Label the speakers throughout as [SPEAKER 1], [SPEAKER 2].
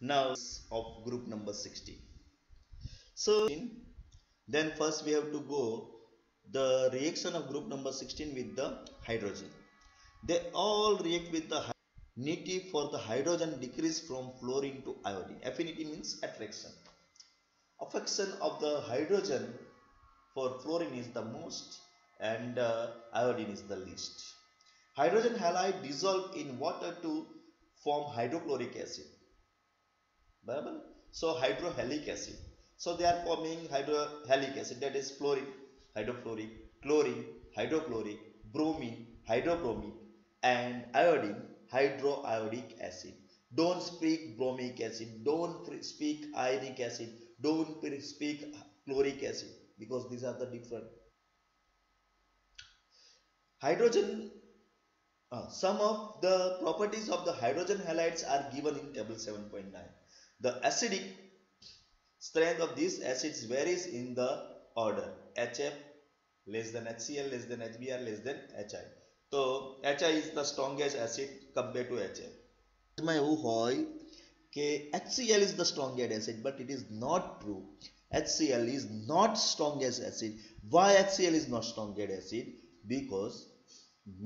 [SPEAKER 1] Now of group number 16. So then first we have to go the reaction of group number 16 with the hydrogen. They all react with the affinity for the hydrogen decrease from fluorine to iodine. Affinity means attraction. Affection of the hydrogen for fluorine is the most and iodine is the least. Hydrogen halide dissolve in water to form hydrochloric acid. Barabar? So hydrohalic acid. So they are forming hydrohalic acid, that is fluorine, hydrofluoric, chlorine, hydrochloric, bromine, hydrobromic, and iodine, hydroiodic acid. Don't speak bromic acid, don't speak ionic acid, don't speak chloric acid, because these are the different. Hydrogen, some of the properties of the hydrogen halides are given in table 7.9. The acidic strength of these acids varies in the order HF less than HCl less than HBr less than HI. So HI is the strongest acid compared to HF. એમાં એવું હોય કે HCl is the strongest acid, but it is not true. HCl is not strongest acid. Why HCl is not strongest acid? Because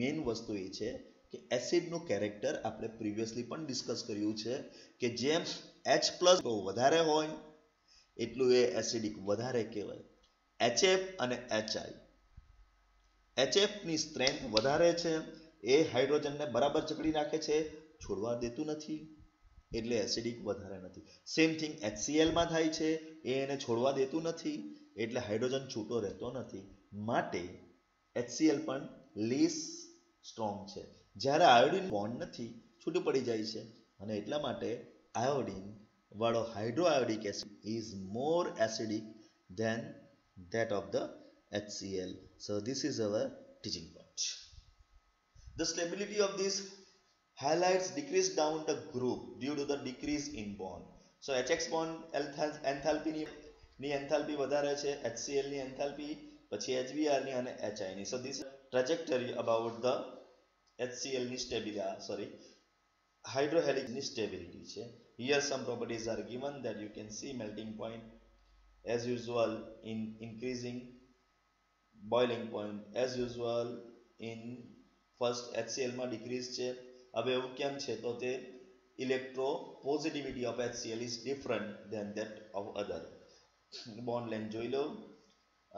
[SPEAKER 1] main વસ્તુ એ છે કે એસિડનું character આપણે previously પણ discuss કર્યું છે કે જેમ H+ વધારે હોય એટલું એ એસિડિક વધારે કહેવાય. HF અને HI, HF ની સ્ટ્રેન્થ વધારે છે, એ હાઇડ્રોજનને બરાબર જકડી નાખે છે, છોડવા દેતું નથી, એટલે એસિડિક વધારે નથી. સેમ થિંગ HCl માં થાય છે, એ એને છોડવા દેતું નથી, એટલે હાઇડ્રોજન છૂટો રહેતો નથી. માટે HCl પણ લેસ સ્ટ્રોંગ છે. જ્યારે આયોડિન બોન્ડ નથી, છૂટું પડી જાય છે, અને એટલા માટે આયોડિન વાળો hydroiodic acid is more acidic than that of the HCl. So this is our teaching point. The stability of these halides decrease down the group due to the decrease in bond. So HX bond enthalpy ની enthalpy વધારે છે, HCl ની enthalpy, પછી HBr ની અને HI ની. So this trajectory about the HCl ની stability, hydrohalic ની stability છે. Here some properties are given that you can see melting point as usual in increasing, boiling point as usual in first HCl માં decrease છે. હવે એવું કેમ છે તો તે electropositivity of HCl is different than that of other. Bond length જોઈ લો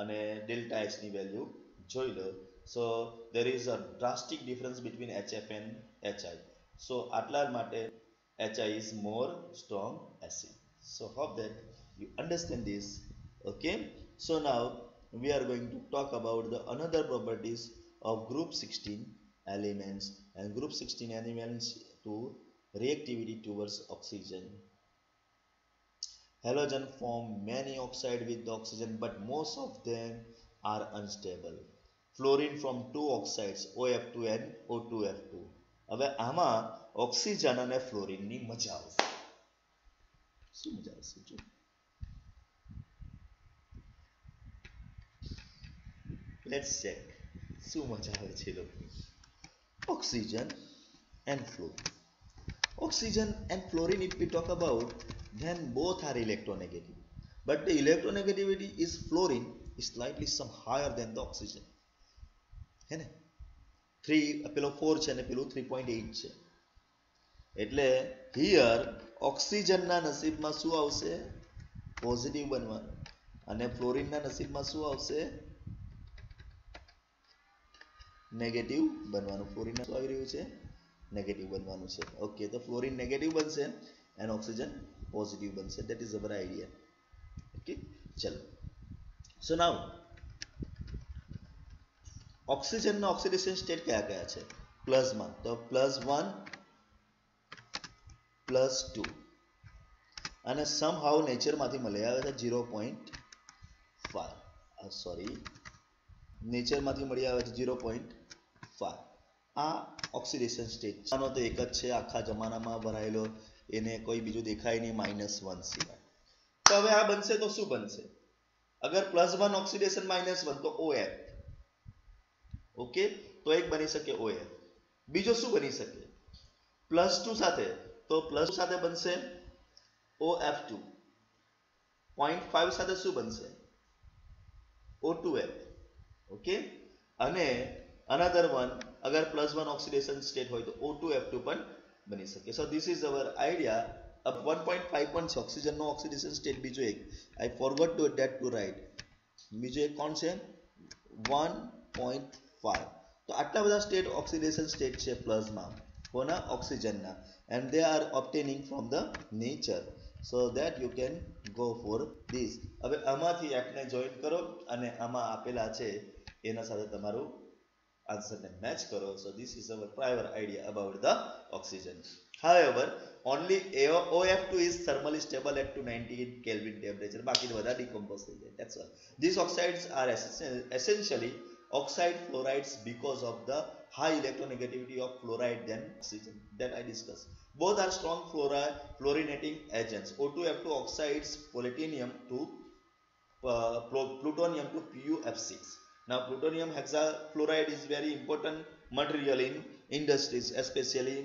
[SPEAKER 1] અને delta H ની value જોઈ લો. So there is a drastic difference between HF and HI. So આટલા માટે HI is more strong acid. So hope that you understand this. Okay. So now we are going to talk about the another properties of group 16 elements and group 16 elements to reactivity towards oxygen. Halogen form many oxide with the oxygen, but most of them are unstable. Fluorine from two oxides OF2 and O2F2. હવે આમાં oxygen અને ફ્લોરિનની મજા આવશે. શું મજા આવશે જો? Let's check શું મજા આવે છે લોકો. Oxygen and fluorine. Oxygen and fluorine, if we talk about, then both are electronegative. But the electronegativity is fluorine is slightly some higher than the oxygen. है ने? 3 પેલો 4 છે અને પેલું 3.8 છે. એટલે હિયર ઓક્સિજનના નસીબમાં શું આવશે? પોઝિટિવ બનવાનું, અને ફ્લોરિનના નસીબમાં શું આવશે? નેગેટિવ બનવાનું. ફ્લોરિનના શું આવી રહ્યું છે? નેગેટિવ બનવાનું છે. ઓકે, તો ફ્લોરિન નેગેટિવ બનશે અને ઓક્સિજન પોઝિટિવ બનશે. That is our idea. Okay, ચલો. સો નાઉ ઓક્સિજનના ઓક્સિડેશન સ્ટેટ કયા કયા છે? પ્લસમાં તો +1 +2 અને સમ હાઉ નેચરમાંથી મળી આવે છે 0.5. સોરી, નેચરમાંથી મળી આવે છે 0.5. આ ઓક્સિડેશન સ્ટેટ આનો તો એક જ છે આખા જમાનામાં ભરાયેલો, એને કોઈ બીજું દેખાય નહીં -1 સિવાય. તો હવે આ બનશે તો શું બનશે? અગર +1 ઓક્સિડેશન -1 તો OF. ઓકે, તો એક બની શકે OF. બીજો શું બની શકે? +2 સાથે, તો +2 સાથે બનશે OF2 0.5 સાથે શું બનશે O2F ઓકે અને another one અગર +1 ઓક્સિડેશન સ્ટેટ હોય તો O2F2 પણ બની શકે. So this is our idea of 1.5 પણ છે ઓક્સિજન નો ઓક્સિડેશન સ્ટેટ. બીજો એક I forgot to that to write. બીજો એક કોણ છે 1.5. તો આટલા બધા સ્ટેટ ઓક્સિડેશન સ્ટેટ છે પ્લાઝમા કોના ઓક્સિજનના and they are obtaining from the nature so that you can go for this. હવે આમાંથી એકને જોઈન કરો અને આમાં આપેલા છે એના સાથે તમારું આન્સરને મેચ કરો. So this is our prior idea about the oxygen. However, only OF2 is thermally stable at 298 Kelvin temperature. બાકી બધા decompose થઈ જાય. That's all. These oxides are essentially oxide fluorides because of the high electronegativity of fluoride than oxygen that I discussed. Both are strong fluorinating agents. O2F2 oxides plutonium to PuF6. Now plutonium hexafluoride is very important material in industries, especially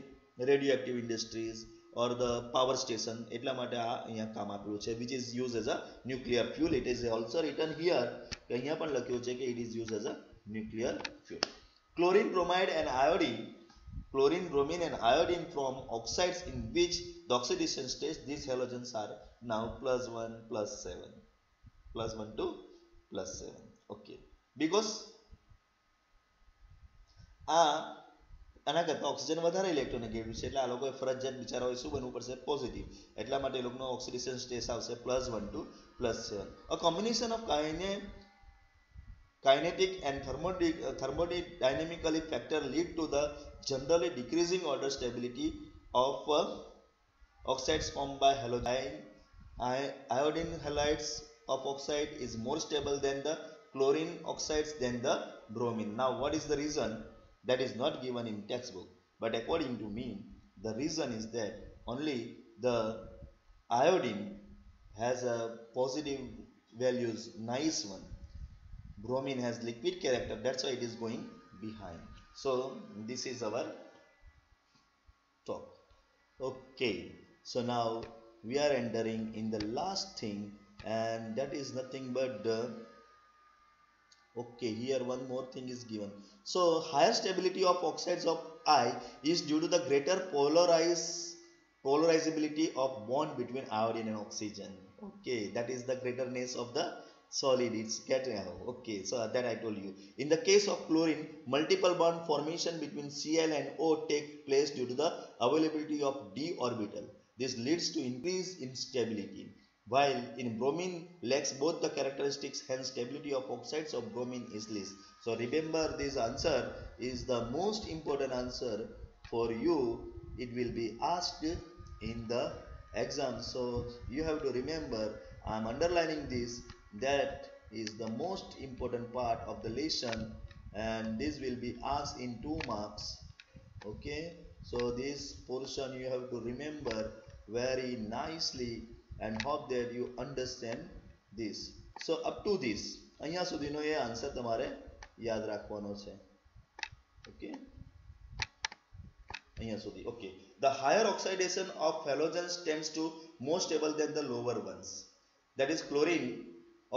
[SPEAKER 1] radioactive industries or the power station. એટલા માટે આ અહીંયા કામ આપેલું છે which is used as a nuclear fuel. It is also written here કે અહીંયા પણ લખ્યું છે કે it is used as a nuclear fuel. Chlorine, bromide and iodine. Chlorine, bromine and iodine from oxides in which the oxidation stage these halogens are now +1 +7. +1 to +7. Okay. Because આના કરતા oxygen વધારે electronegative છે એટલે આ લોકોએ ફરજિયાત બિચારાઓએ શું બનવું પડશે પોઝિટિવ. એટલા માટે એ લોકોનો ઓક્સિડેશન સ્ટેજ આવશે +1 to +7. A combination of kinetic and thermodynamically factor lead to the generally decreasing order stability of oxides formed by halogen. Iodine halides of oxide is more stable than the chlorine oxides than the bromine. Now what is the reason? That is not given in textbook, but according to me the reason is that only the iodine has a positive values, nice one. Bromine has liquid character, that's why it is going behind. So this is our talk. Okay, so now we are entering in the last thing and that is nothing but the okay, here one more thing is given. So higher stability of oxides of I is due to the greater polarizability of bond between iodine and oxygen. Okay, that is the greaterness of the solid. It's getting okay. So that I told you. In the case of chlorine, multiple bond formation between Cl and O take place due to the availability of d orbital. This leads to increase in stability. While in bromine lacks both the characteristics, hence stability of oxides of bromine is less. So remember, this answer is the most important answer for you. It will be asked in the exam. So you have to remember, I am underlining this, that is the most important part of the lesson and this will be asked in 2 marks. Okay, so this portion you have to remember very nicely and hope that you understand this. So up to this અહીંયા સુધીનો એ answer તમારે યાદ રાખવાનો છે. Okay, અહીંયા સુધી. Okay, the higher oxidation of halogens tends to more stable than the lower ones. That is chlorine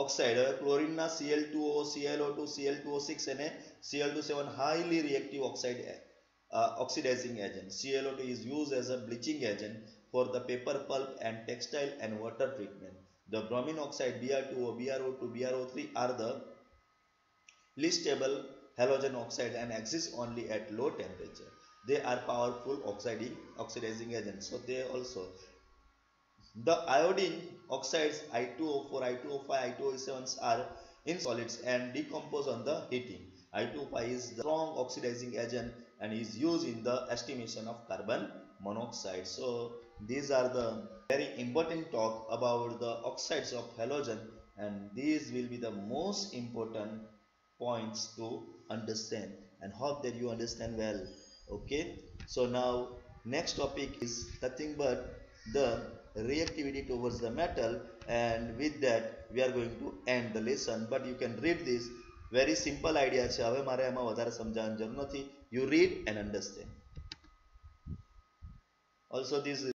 [SPEAKER 1] oxide. Chlorine na Cl2O, ClO2, Cl2O6 and Cl2O7 highly reactive oxidizing agent. ClO2 is used as a bleaching agent for the paper pulp and textile and water treatment. The bromine oxide Br2O, BrO2, BrO3 are the least stable halogen oxide and exist only at low temperature. They are powerful oxidizing agents. So they also the iodine oxides I2O4, I2O5, I2O7s are in solids and decompose on the heating. I2O5 is the strong oxidizing agent and is used in the estimation of carbon monoxide. So these are the very important talk about the oxides of halogen and these will be the most important points to understand and hope that you understand well. Okay, so now next topic is nothing but the reactivity towards the metal and with that we are going to end the lesson, but you can read this. Very simple idea છે. હવે મારે એમાં વધારે સમજાવવાની જરૂર નથી. You read and understand. Also this